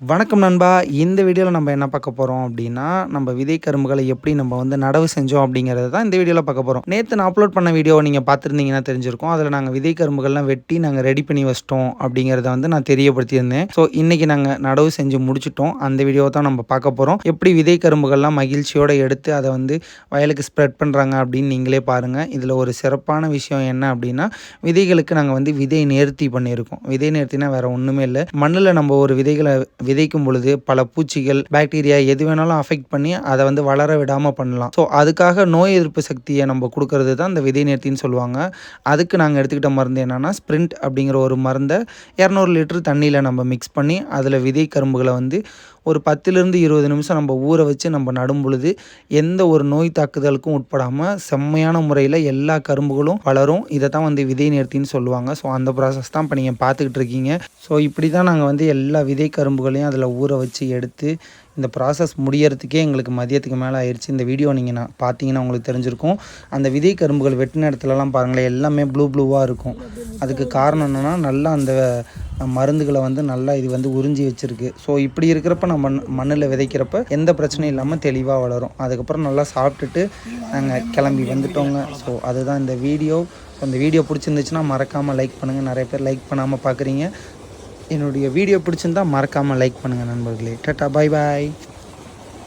வணக்கம் நண்பா. இந்த வீடியோல நம்ம என்ன பார்க்க போறோம் அப்டின்னா, நம்ம விதை கரும்புகள எப்படி நம்ம வந்து நடவு செஞ்சோம் அப்படிங்கிறத தான் இந்த வீடியோல பார்க்க போறோம். நேத்து நான் அப்லோட் பண்ண வீடியோவ நீங்க பார்த்திருந்தீங்கன்னா தெரிஞ்சிருக்கும். அதில நாங்க விதை கரும்புகள்லாம் வெட்டி நாங்க ரெடி பண்ணி வச்சுட்டோம் அப்படிங்கிறத வந்து நான் தெரியப்படுத்தியிருந்தேன். ஸோ இன்னைக்கு நாங்க நடவு செஞ்சு முடிச்சுட்டோம். அந்த வீடியோவ தான் நம்ம பார்க்க போறோம். எப்படி விதை கரும்புகள்லாம் மகிழ்ச்சியோட எடுத்து அத வந்து வயலுக்கு ஸ்ப்ரெட் பண்றாங்க அப்படின்னு நீங்களே பாருங்க. இதில ஒரு சிறப்பான விஷயம் என்ன அப்படின்னா, விதைகளுக்கு நாங்க வந்து விதை நேர்த்தி பண்ணியிருக்கோம். விதை நேர்த்தினா வேற ஒண்ணுமே இல்ல. மண்ணுல நம்ம ஒரு விதைகள விதைக்கும் பொழுது பல பூச்சிகள், பாக்டீரியா எது வேணாலும் அஃபெக்ட் பண்ணி அதை வந்து வளர விடாம பண்ணலாம். ஸோ அதுக்காக நோய் எதிர்ப்பு சக்தியை நம்ம கொடுக்கறது தான் இந்த விதை நேர்த்தின்னு சொல்லுவாங்க. அதுக்கு நாங்கள் எடுத்துக்கிட்ட மருந்து என்னன்னா ஸ்ப்ரிண்ட் அப்படிங்கிற ஒரு மருந்தை 200 லிட்டர் தண்ணியில் நம்ம மிக்ஸ் பண்ணி அதில் விதை கரும்புகளை வந்து ஒரு 10லிருந்து 20 நிமிஷம் நம்ம ஊற வச்சு நம்ம நடும் பொழுது எந்த ஒரு நோய் தாக்குதலுக்கும் உட்படாமல் செம்மையான முறையில் எல்லா கரும்புகளும் வளரும். இதை தான் வந்து விதை நேர்த்தின்னு சொல்லுவாங்க. ஸோ அந்த ப்ராசஸ் தான் இப்போ நீங்கள் பார்த்துக்கிட்டு இருக்கீங்க. ஸோ இப்படி தான் நாங்கள் வந்து எல்லா விதை கரும்புகளையும் அதில் ஊற வச்சு எடுத்து இந்த ப்ராசஸ் முடியறதுக்கே எங்களுக்கு மதியத்துக்கு மேலே ஆயிடுச்சு. இந்த வீடியோ நீங்கள் பார்த்தீங்கன்னா உங்களுக்கு தெரிஞ்சிருக்கும். அந்த விதை கரும்புகள் வெட்டின இடத்துலலாம் பாருங்களேன், எல்லாமே ப்ளூவாக இருக்கும். அதுக்கு காரணம் என்னென்னா நல்லா அந்த மருந்துகளை வந்து நல்லா இது வந்து உறிஞ்சி வச்சுருக்கு. ஸோ இப்படி இருக்கிறப்ப நம்ம மண்ணில் விதைக்கிறப்ப எந்த பிரச்சனையும் இல்லாமல் தெளிவாக வளரும். அதுக்கப்புறம் நல்லா சாப்பிட்டுட்டு நாங்கள் கிளம்பி வந்துட்டோங்க. ஸோ அதுதான் இந்த வீடியோ. அந்த வீடியோ பிடிச்சிருந்துச்சுன்னா மறக்காமல் லைக் பண்ணுங்கள். நிறைய பேர் லைக் பண்ணாமல் பார்க்குறீங்க. என்னுடைய வீடியோ பிடிச்சிருந்தால் மறக்காமல் லைக் பண்ணுங்கள் நண்பர்களே. டாடா, பாய் பாய்.